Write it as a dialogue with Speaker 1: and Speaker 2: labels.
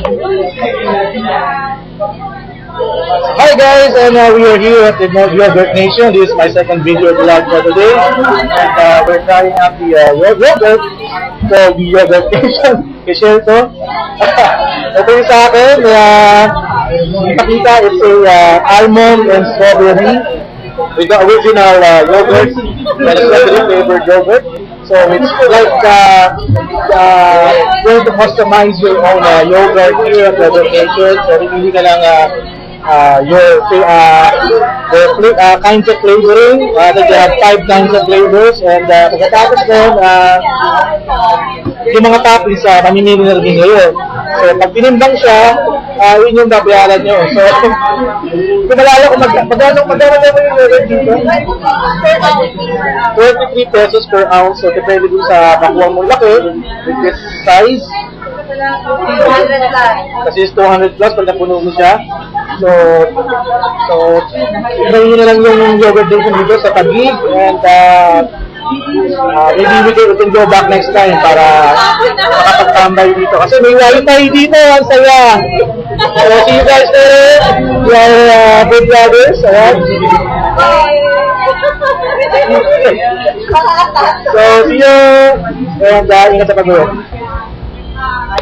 Speaker 1: Hi guys, and we are here at the Yogurt Nation. This is my second video vlog for today, and we're trying out the yogurt. So the Yogurt Nation, i-share to. Ito yung sa akin, ipakita, it's a almond and strawberry with the original yogurt, the strawberry flavored yogurt. So it's like going to customize your own yogurt here at Yogurt Nation. So pipili ka lang your kinds of flavoring. They have 5 kinds of flavors, and pagkatapos nun, yung mga toppings mamimili na rin ngayon. So pag pinimbang siya, yun yung babayaran nyo. So kung malala ko magkano naman yung rate dito? 23 pesos per ounce. So depende dun sa makuha mong laki with this size. Kasi is 200 plus pag napuno mo siya. So ibahin nyo na lang yung yogurt din dito sa tagig, and maybe we can go back next time para makapagtambay dito. Kasi may wifi dito, ang saya. So see you guys later. We are big brothers, alright? So see you, and ingat sa pag-uwi.